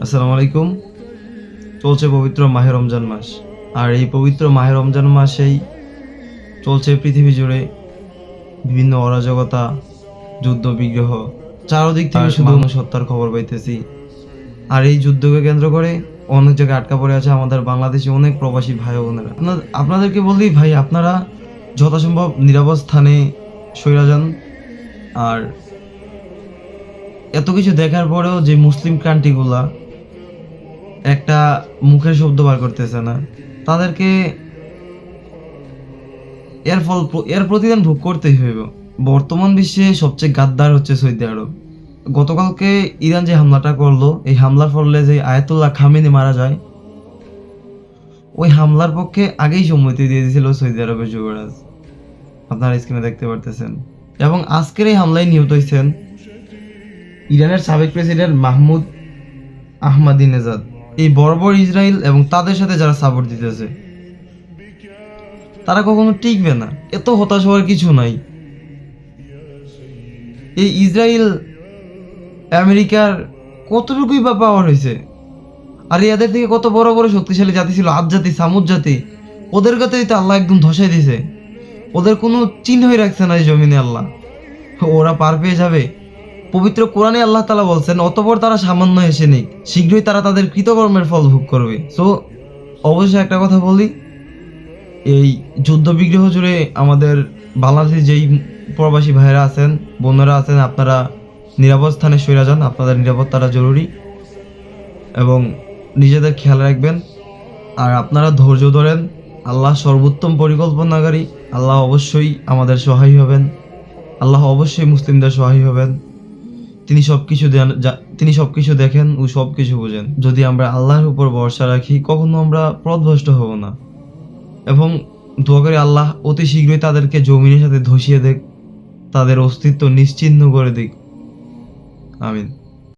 আসসালামু আলাইকুম। চলছে পবিত্র মাহে রমজান মাস। আর এই পবিত্র মাহে রমজান মাসেই চলছে পৃথিবী জুড়ে বিভিন্ন অরাজকতা, যুদ্ধ বিগ্রহ, চারদিক থেকে শুধু মানুষ হত্যার খবর পাইতেছি। আর এই যুদ্ধকে কেন্দ্র করে অনেক জায়গায় আটকা পড়ে আছে আমাদের বাংলাদেশে অনেক প্রবাসী ভাই ও বোনেরা। আপনাদেরকে বলি ভাই, আপনারা যথাসম্ভব নিরাপদ স্থানে সইরা যান। আর এত কিছু দেখার পরেও যে মুসলিম কান্ট্রিগুলা একটা মুখের শব্দ বার করতেছে না, তাদেরকে এর প্রতিদান ভোগ করতেই হইব। বর্তমান বিশ্বে সবচেয়ে গাদ্দার হচ্ছে সৌদি আরব। গতকালকে ইরান যে হামলাটা করলো, এই হামলার ফলে যে আয়াতুল্লাহ খামেনি মারা যায়, ওই হামলার পক্ষে আগেই সম্মতি দিয়ে দিয়েছিল সৌদি আরবের যুবরাজ, আপনারা স্ক্রিনে দেখতে পারতেছেন। এবং আজকের এই হামলায় নিহত হয়েছেন ইরানের সাবেক প্রেসিডেন্ট মাহমুদ আহমাদিনেজাদ। এই বর্বর ইসরায়েল এবং তাদের সাথে যারা সাপোর্ট দিতেছে, তারা কখনো টিকবে না। এত হতাশ হওয়ার কিছু নাই। এই ইসরায়েল আমেরিকার কতটুকুই বা পাওয়ার হয়েছে, আর এদের থেকে কত বড় বড় শক্তিশালী জাতি ছিল, আদ জাতি, সামুদ জাতি, ওদের কাছেই তো আল্লাহ একদম ধসাই দিছে। ওদের কোনো চিহ্নই রাখছে না এই জমিনে আল্লাহ। ওরা পার পেয়ে যাবে। পবিত্র কোরআনে আল্লাহ তাআলা বলছেন, অতঃপর তারা সামান্য হেসে নিক, শীঘ্রই তারা তাদের কৃতকর্মের ফল ভোগ করবে। সো অবশ্যই একটা কথা বলি, এই যুদ্ধ বিগ্রহ জুড়ে আমাদের বাংলাদেশে যেই প্রবাসী ভাইয়েরা আছেন, বোনেরা আছেন, আপনারা নিরাপদ স্থানে সইরা যান। আপনাদের নিরাপত্তাটা জরুরি এবং নিজেদের খেয়াল রাখবেন। আর আপনারা ধৈর্য ধরেন। আল্লাহ সর্বোত্তম পরিকল্পনাকারী। আল্লাহ অবশ্যই আমাদের সহায় হবেন। আল্লাহ অবশ্যই মুসলিমদের সহায় হবেন। তিনি সবকিছু দেখেন ও সবকিছু বোঝেন। যদি আমরা আল্লাহর উপর ভরসা রাখি, কখনো আমরা পথভ্রষ্ট হব না। এবং দোয়া করি আল্লাহ অতি শীঘ্রই তাদেরকে জমিনের সাথে ধসিয়ে দেখ, তাদের অস্তিত্ব নিশ্চিহ্ন করে দিক। আমিন।